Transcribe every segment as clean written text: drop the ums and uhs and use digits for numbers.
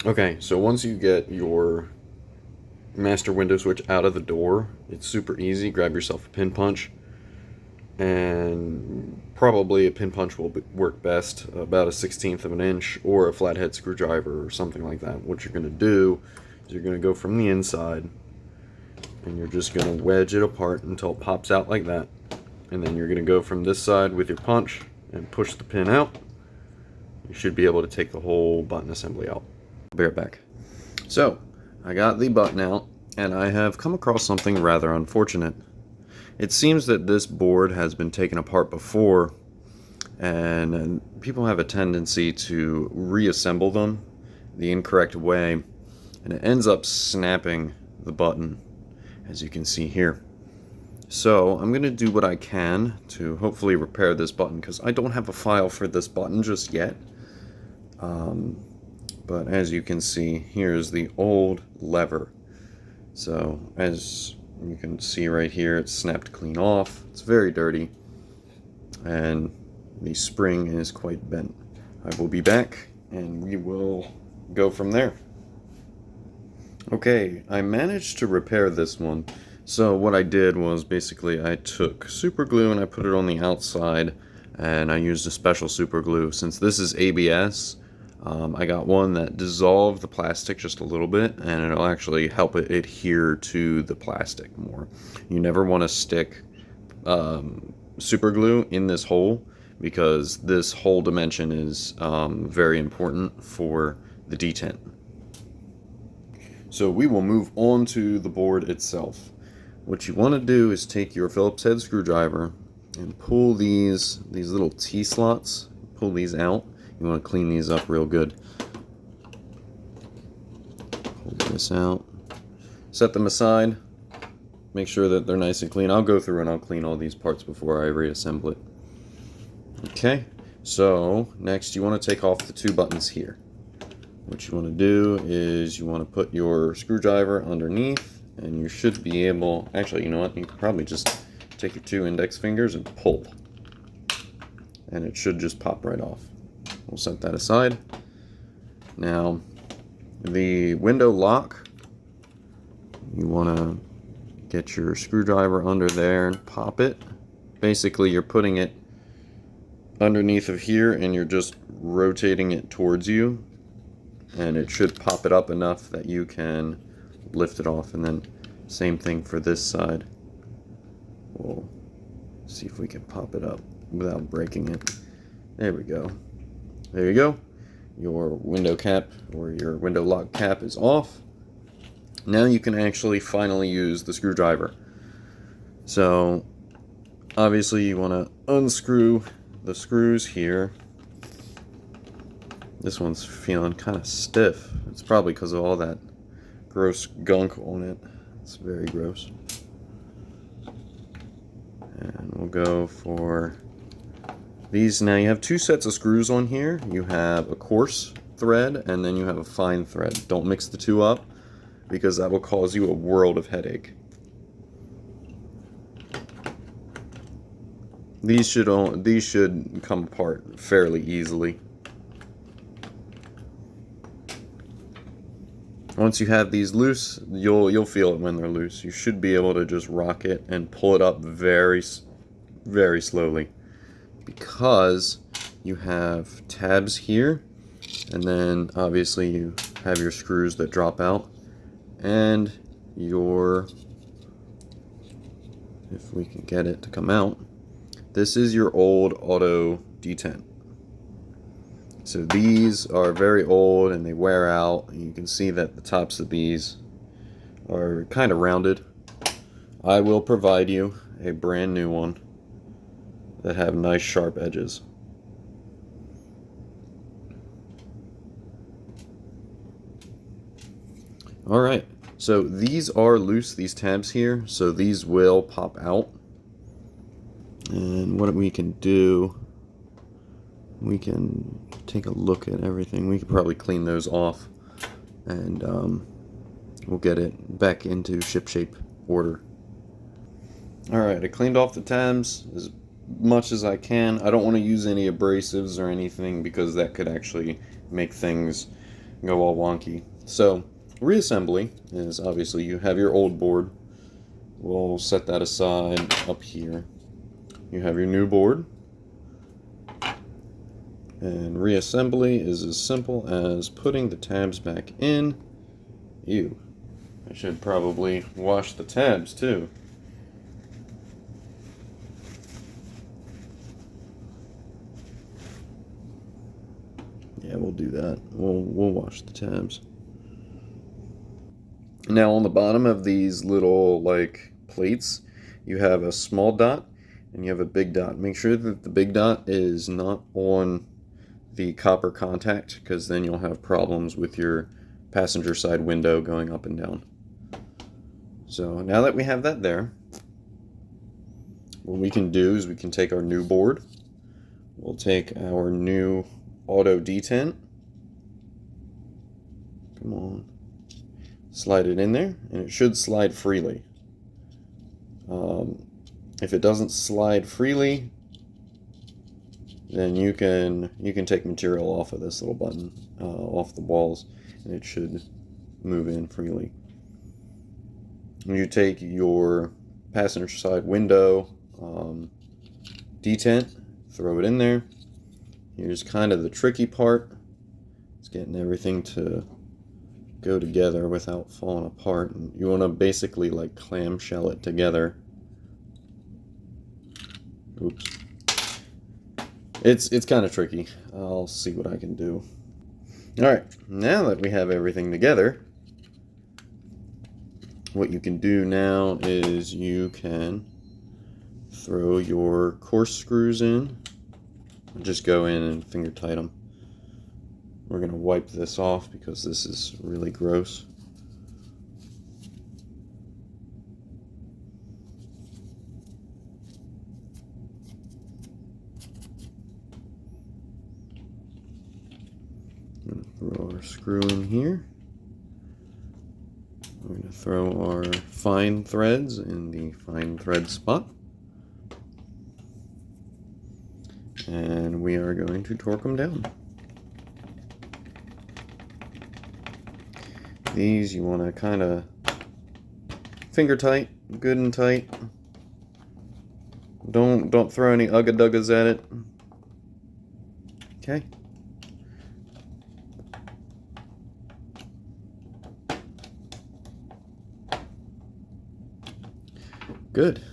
Okay, so once you get your master window switch out of the door, it's super easy. Grab yourself a pin punch, and probably a pin punch will work best, about a 16th of an inch, or a flathead screwdriver or something like that. What you're going to do is you're going to go from the inside, and you're just going to wedge it apart until it pops out like that. And then you're going to go from this side with your punch and push the pin out. You should be able to take the whole button assembly out. I'll be right back. So, I got the button out, and I have come across something rather unfortunate. It seems that this board has been taken apart before, and people have a tendency to reassemble them the incorrect way, and it ends up snapping the button, as you can see here. So I'm going to do what I can to hopefully repair this button, because I don't have a file for this button just yet. But as you can see, here's the old lever. So as you can see right here, it's snapped clean off. It's very dirty, and the spring is quite bent. I will be back, and we will go from there. Okay, I managed to repair this one. So what I did was basically I took super glue and I put it on the outside, and I used a special super glue. Since this is ABS, I got one that dissolved the plastic just a little bit, and it'll actually help it adhere to the plastic more. You never want to stick super glue in this hole, because this hole dimension is very important for the detent. So we will move on to the board itself. What you want to do is take your Phillips head screwdriver and pull these little T-slots, pull these out. You want to clean these up real good. Pull this out. Set them aside. Make sure that they're nice and clean. I'll go through and I'll clean all these parts before I reassemble it. Okay, so next you want to take off the two buttons here. What you want to do is you want to put your screwdriver underneath, and you should be able, actually, you know what, you can probably just take your two index fingers and pull, and it should just pop right off. We'll set that aside. Now, the window lock, you want to get your screwdriver under there and pop it. Basically, you're putting it underneath of here, and you're just rotating it towards you, and it should pop it up enough that you can lift it off. And then same thing for this side. We'll see if we can pop it up without breaking it. There we go. There you go. Your window cap, or your window lock cap, is off. Now you can actually finally use the screwdriver. So obviously you want to unscrew the screws here. This one's feeling kind of stiff. It's probably because of all that gross gunk on it. It's very gross. And we'll go for these. Now you have two sets of screws on here. You have a coarse thread, and then you have a fine thread. Don't mix the two up, because that will cause you a world of headache. These should come apart fairly easily. Once you have these loose, you'll feel it when they're loose. You should be able to just rock it and pull it up very, very slowly, because you have tabs here, and then obviously you have your screws that drop out, and your, if we can get it to come out, this is your old auto detent. So these are very old and they wear out, and you can see that the tops of these are kind of rounded. I will provide you a brand new one that have nice sharp edges. Alright, so these are loose, these tabs here, so these will pop out. And what we can do, we can take a look at everything. We could probably clean those off, and we'll get it back into shipshape order. Alright, I cleaned off the tabs as much as I can. I don't want to use any abrasives or anything, because that could actually make things go all wonky. So reassembly is obviously you have your old board. We'll set that aside up here. You have your new board. And reassembly is as simple as putting the tabs back in. Ew. I should probably wash the tabs too. Yeah, we'll do that. We'll wash the tabs. Now on the bottom of these little like plates, you have a small dot and you have a big dot. Make sure that the big dot is not on the copper contact, because then you'll have problems with your passenger side window going up and down. So now that we have that there, what we can do is we can take our new board. We'll take our new auto detent. Come on. Slide it in there, and it should slide freely. If it doesn't slide freely, then you can take material off of this little button, off the walls, and it should move in freely. You take your passenger side window detent, throw it in there. Here's kind of the tricky part. It's getting everything to go together without falling apart. And you want to basically like clamshell it together. Oops. It's kind of tricky. I'll see what I can do. Alright, now that we have everything together, what you can do now is you can throw your course screws in. Just go in and finger tight them. We're going to wipe this off because this is really gross. I'm going to throw our screw in here. We're going to throw our fine threads in the fine thread spot. And we are going to torque them down. These you want to kind of finger tight, good and tight. Don't throw any ugga-duggas at it. Okay. Good.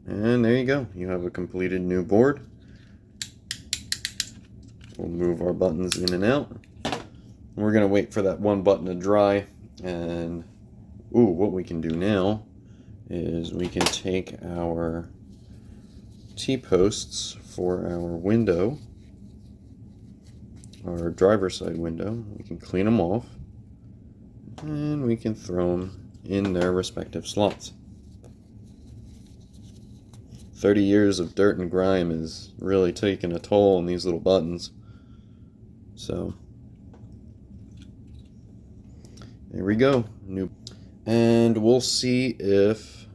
And there you go. You have a completed new board. We'll move our buttons in and out. We're going to wait for that one button to dry. And what we can do now is we can take our T-posts for our window, our driver's side window. We can clean them off, and we can throw them in their respective slots. 30 years of dirt and grime is really taking a toll on these little buttons. So there we go. And we'll see if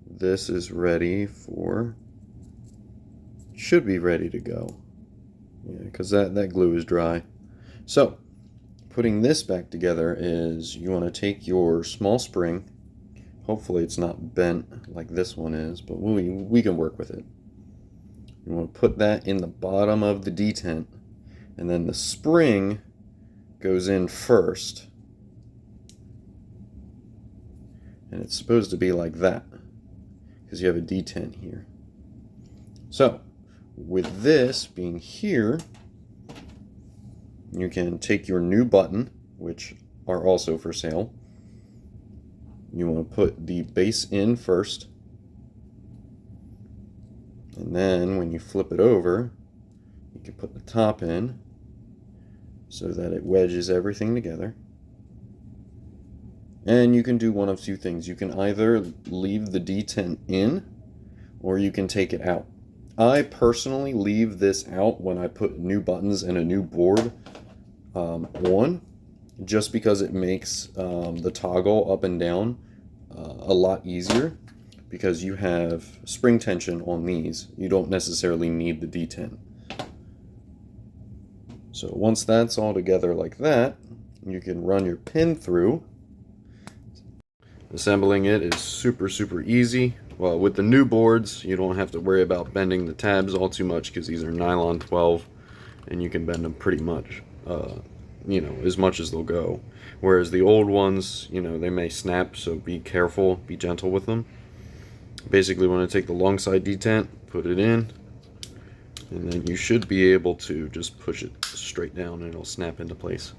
this is ready for, should be ready to go. Yeah, because that glue is dry. So putting this back together is you want to take your small spring. Hopefully it's not bent like this one is, but we can work with it. You want to put that in the bottom of the detent, and then the spring goes in first. And it's supposed to be like that, because you have a detent here. So, with this being here, you can take your new button, which are also for sale. You want to put the base in first, and then when you flip it over, you can put the top in so that it wedges everything together. And you can do one of two things. You can either leave the detent in, or you can take it out. I personally leave this out when I put new buttons and a new board on, just because it makes the toggle up and down a lot easier, because you have spring tension on these. You don't necessarily need the detent. So once that's all together like that, you can run your pin through. Assembling it is super easy. Well, with the new boards, you don't have to worry about bending the tabs all too much because these are nylon 12 and you can bend them pretty much, you know, as much as they'll go. Whereas the old ones, you know, they may snap, so be careful, be gentle with them. Basically, want to take the long side detent, put it in, and then you should be able to just push it straight down and it'll snap into place.